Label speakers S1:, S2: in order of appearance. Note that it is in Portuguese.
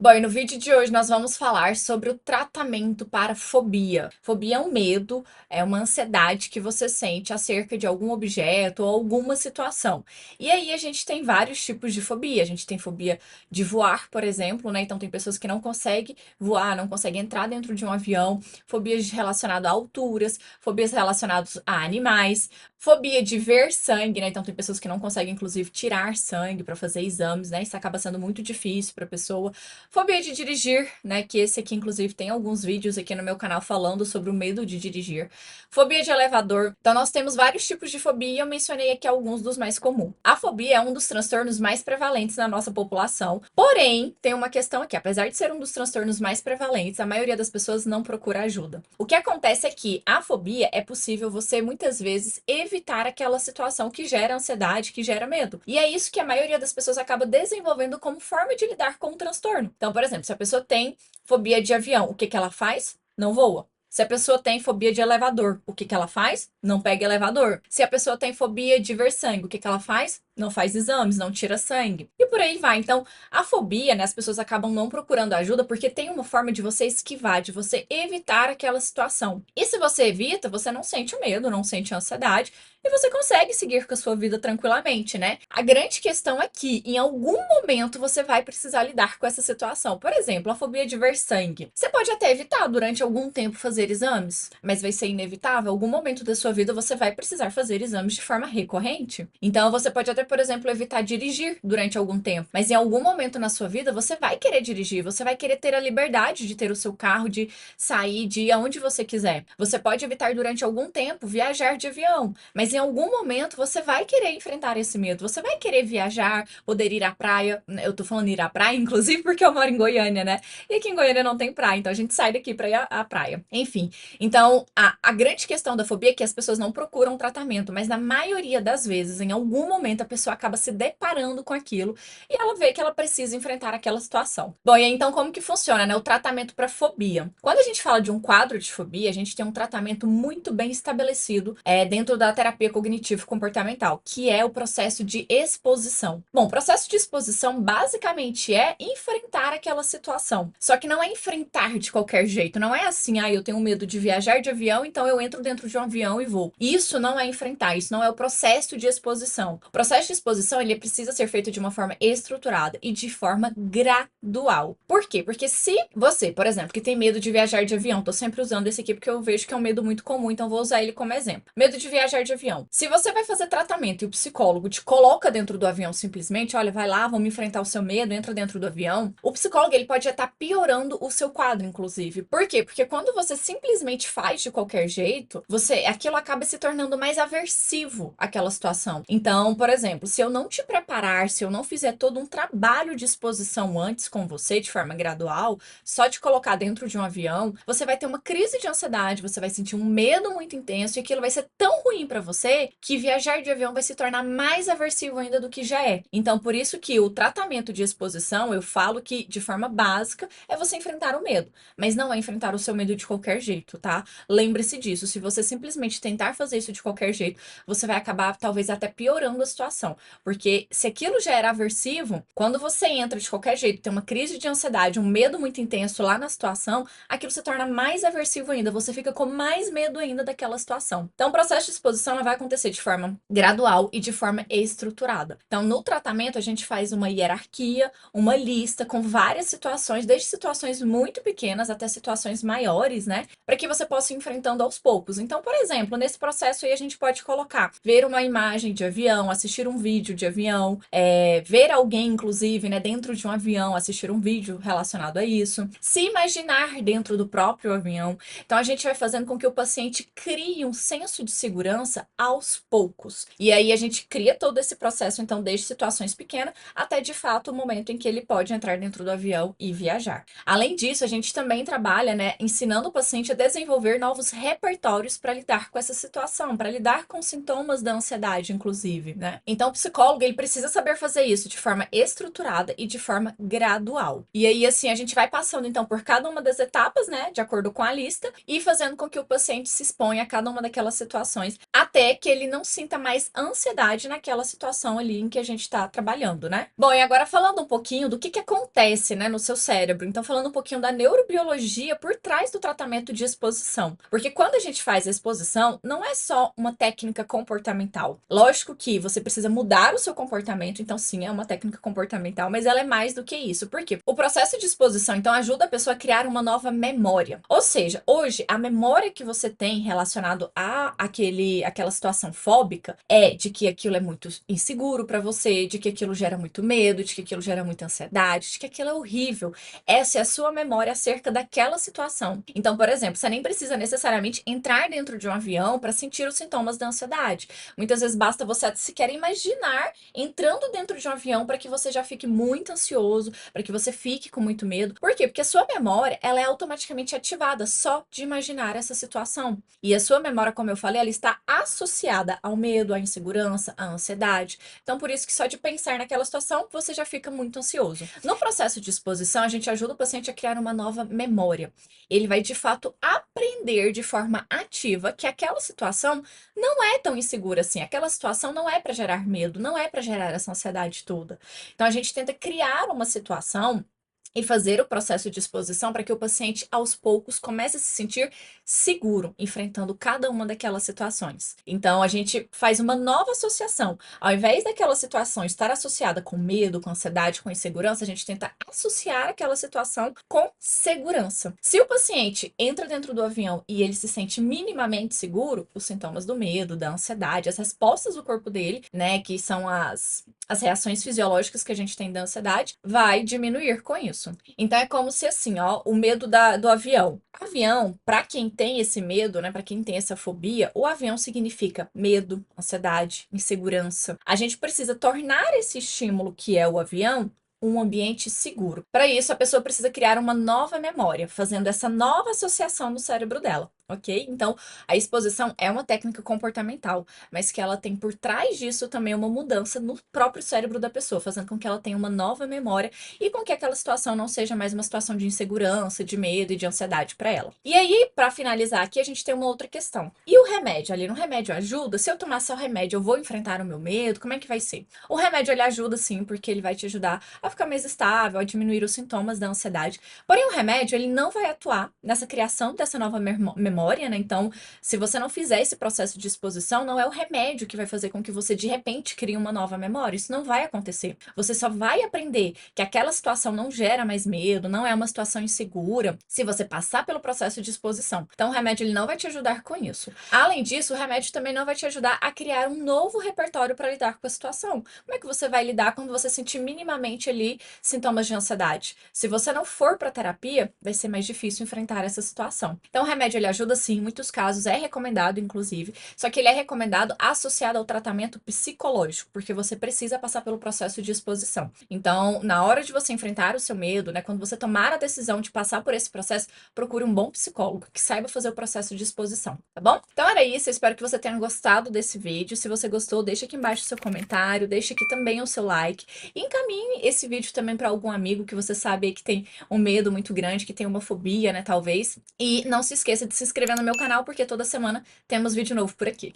S1: Bom, e no vídeo de hoje nós vamos falar sobre o tratamento para fobia. Fobia é um medo, é uma ansiedade que você sente acerca de algum objeto ou alguma situação. E aí a gente tem vários tipos de fobia. A gente tem fobia de voar, por exemplo, né? Então tem pessoas que não conseguem voar, não conseguem entrar dentro de um avião, fobias relacionadas a alturas, fobias relacionadas a animais, fobia de ver sangue, né? Então tem pessoas que não conseguem, inclusive, tirar sangue para fazer exames, né? Isso acaba sendo muito difícil para a pessoa. Fobia de dirigir, né? Que esse aqui, inclusive, tem alguns vídeos aqui no meu canal falando sobre o medo de dirigir. Fobia de elevador. Então, nós temos vários tipos de fobia e eu mencionei aqui alguns dos mais comuns. A fobia é um dos transtornos mais prevalentes na nossa população. Porém, tem uma questão aqui. Apesar de ser um dos transtornos mais prevalentes, a maioria das pessoas não procura ajuda. O que acontece é que a fobia é possível você, muitas vezes, evitar aquela situação que gera ansiedade, que gera medo. E é isso que a maioria das pessoas acaba desenvolvendo como forma de lidar com o transtorno. Então, por exemplo, se a pessoa tem fobia de avião, o que que ela faz? Não voa. Se a pessoa tem fobia de elevador, o que que ela faz? Não pega elevador. Se a pessoa tem fobia de ver sangue, o que que ela faz? Não faz exames, não tira sangue. E por aí vai. Então, a fobia, né, as pessoas acabam não procurando ajuda porque tem uma forma de você esquivar, de você evitar aquela situação. E se você evita, você não sente o medo, não sente a ansiedade e você consegue seguir com a sua vida tranquilamente, né? A grande questão é que em algum momento você vai precisar lidar com essa situação. Por exemplo, a fobia de ver sangue. Você pode até evitar durante algum tempo fazer exames, mas vai ser inevitável. Em algum momento da sua vida você vai precisar fazer exames de forma recorrente. Então você pode até, por exemplo, evitar dirigir durante algum tempo, mas em algum momento na sua vida você vai querer dirigir, você vai querer ter a liberdade de ter o seu carro, de sair, de ir aonde você quiser. Você pode evitar durante algum tempo viajar de avião, mas em algum momento você vai querer enfrentar esse medo, você vai querer viajar, poder ir à praia. Eu tô falando ir à praia, inclusive, porque eu moro em Goiânia, né? E aqui em Goiânia não tem praia, então a gente sai daqui pra ir à praia. Enfim, então a grande questão da fobia é que as pessoas não procuram tratamento, mas na maioria das vezes, em algum momento, a pessoa acaba se deparando com aquilo e ela vê que ela precisa enfrentar aquela situação. Bom, e aí, então como que funciona, né? O tratamento para fobia. Quando a gente fala de um quadro de fobia, a gente tem um tratamento muito bem estabelecido dentro da terapia cognitivo-comportamental, que é o processo de exposição. Bom, o processo de exposição basicamente é enfrentar aquela situação. Só que não é enfrentar de qualquer jeito. Não é assim, ah, eu tenho medo de viajar de avião, então eu entro dentro de um avião e vou. Isso não é enfrentar, isso não é o processo de exposição. O processo de exposição, ele precisa ser feito de uma forma estruturada e de forma gradual. Por quê? Porque se você, por exemplo, que tem medo de viajar de avião, tô sempre usando esse aqui porque eu vejo que é um medo muito comum, então vou usar ele como exemplo. Medo de viajar de avião. Se você vai fazer tratamento e o psicólogo te coloca dentro do avião simplesmente, olha, vai lá, vamos enfrentar o seu medo, entra dentro do avião, o psicólogo, ele pode estar piorando o seu quadro, inclusive. Por quê? Porque quando você simplesmente faz de qualquer jeito, aquilo acaba se tornando mais aversivo àquela situação. Então, por exemplo, se eu não te preparar, se eu não fizer todo um trabalho de exposição antes com você, de forma gradual, só te colocar dentro de um avião, você vai ter uma crise de ansiedade, você vai sentir um medo muito intenso e aquilo vai ser tão ruim para você que viajar de avião vai se tornar mais aversivo ainda do que já é. Então, por isso que o tratamento de exposição, eu falo que de forma básica é você enfrentar o medo, mas não é enfrentar o seu medo de qualquer jeito, tá? Lembre-se disso. Se você simplesmente tentar fazer isso de qualquer jeito, você vai acabar talvez até piorando a situação, porque se aquilo já era aversivo, quando você entra de qualquer jeito, tem uma crise de ansiedade, um medo muito intenso lá na situação, aquilo se torna mais aversivo ainda, você fica com mais medo ainda daquela situação. Então, o processo de exposição vai acontecer de forma gradual e de forma estruturada. Então, no tratamento, a gente faz uma hierarquia, uma lista com várias situações, desde situações muito pequenas até situações maiores, né? Para que você possa ir enfrentando aos poucos. Então, por exemplo, nesse processo aí a gente pode colocar ver uma imagem de avião, assistir um vídeo de avião, ver alguém, inclusive, né, dentro de um avião, assistir um vídeo relacionado a isso, se imaginar dentro do próprio avião. Então, a gente vai fazendo com que o paciente crie um senso de segurança aos poucos. E aí a gente cria todo esse processo, então, desde situações pequenas até, de fato, o momento em que ele pode entrar dentro do avião e viajar. Além disso, a gente também trabalha, né, ensinando o paciente a desenvolver novos repertórios para lidar com essa situação, para lidar com sintomas da ansiedade, inclusive, né? Então, o psicólogo, ele precisa saber fazer isso de forma estruturada e de forma gradual. E aí, assim, a gente vai passando, então, por cada uma das etapas, né, de acordo com a lista, e fazendo com que o paciente se exponha a cada uma daquelas situações, até que ele não sinta mais ansiedade naquela situação ali em que a gente está trabalhando, né? Bom, e agora falando um pouquinho do que acontece acontece, né, no seu cérebro. Então, falando um pouquinho da neurobiologia por trás do tratamento de exposição. Porque quando a gente faz a exposição, não é só uma técnica comportamental. Lógico que você precisa mudar o seu comportamento, então sim, é uma técnica comportamental, mas ela é mais do que isso. Por quê? O processo de exposição, então, ajuda a pessoa a criar uma nova memória. Ou seja, hoje, a memória que você tem relacionado a aquela situação fóbica é de que aquilo é muito inseguro para você, de que aquilo gera muito medo, de que aquilo gera muita ansiedade, de que aquilo é horrível. Essa é a sua memória acerca daquela situação. Então, por exemplo, você nem precisa necessariamente entrar dentro de um avião para sentir os sintomas da ansiedade. Muitas vezes basta você sequer imaginar entrando dentro de um avião para que você já fique muito ansioso, para que você fique com muito medo. Por quê? Porque a sua memória, ela é automaticamente ativada só de imaginar essa situação. E a sua memória, como eu falei, ela está associada ao medo, à insegurança, à ansiedade. Então, por isso que só de pensar naquela situação, você já fica muito ansioso. No processo de exposição, a gente ajuda o paciente a criar uma nova memória. Ele vai, de fato, aprender de forma ativa que aquela situação não é tão insegura assim. Aquela situação não é para gerar medo, não é para gerar essa ansiedade toda. Então, a gente tenta criar uma situação e fazer o processo de exposição para que o paciente, aos poucos, comece a se sentir seguro enfrentando cada uma daquelas situações. Então, a gente faz uma nova associação. Ao invés daquela situação estar associada com medo, com ansiedade, com insegurança, a gente tenta associar aquela situação com segurança. Se o paciente entra dentro do avião e ele se sente minimamente seguro, os sintomas do medo, da ansiedade, as respostas do corpo dele, né, que são as reações fisiológicas que a gente tem da ansiedade, vai diminuir com isso. Então é como se assim, ó, o medo do avião. Avião, para quem tem esse medo, né, para quem tem essa fobia, o avião significa medo, ansiedade, insegurança. A gente precisa tornar esse estímulo que é o avião um ambiente seguro. Para isso, a pessoa precisa criar uma nova memória, fazendo essa nova associação no cérebro dela, ok? Então, a exposição é uma técnica comportamental, mas que ela tem por trás disso também uma mudança no próprio cérebro da pessoa, fazendo com que ela tenha uma nova memória e com que aquela situação não seja mais uma situação de insegurança, de medo e de ansiedade para ela. E aí, para finalizar aqui, a gente tem uma outra questão. E o remédio? Ali no remédio ajuda? Se eu tomar só o remédio, eu vou enfrentar o meu medo? Como é que vai ser? O remédio, ele ajuda sim, porque ele vai te ajudar a ficar mais estável, a diminuir os sintomas da ansiedade. Porém, o remédio, ele não vai atuar nessa criação dessa nova memória, né? Então, se você não fizer esse processo de exposição, não é o remédio que vai fazer com que você, de repente, crie uma nova memória. Isso não vai acontecer. Você só vai aprender que aquela situação não gera mais medo, não é uma situação insegura, se você passar pelo processo de exposição. Então, o remédio, ele não vai te ajudar com isso. Além disso, o remédio também não vai te ajudar a criar um novo repertório para lidar com a situação. Como é que você vai lidar quando você sentir minimamente ali sintomas de ansiedade? Se você não for para terapia, vai ser mais difícil enfrentar essa situação. Então, o remédio, ele ajuda sim, em muitos casos é recomendado, inclusive, só que ele é recomendado associado ao tratamento psicológico, porque você precisa passar pelo processo de exposição. Então, na hora de você enfrentar o seu medo, né, quando você tomar a decisão de passar por esse processo, procure um bom psicólogo que saiba fazer o processo de exposição, tá bom? Então era isso, eu espero que você tenha gostado desse vídeo. Se você gostou, deixa aqui embaixo o seu comentário, deixa aqui também o seu like e encaminhe esse vídeo também para algum amigo que você sabe que tem um medo muito grande, que tem uma fobia, né, talvez. E não se esqueça de se inscrever no meu canal, porque toda semana temos vídeo novo por aqui.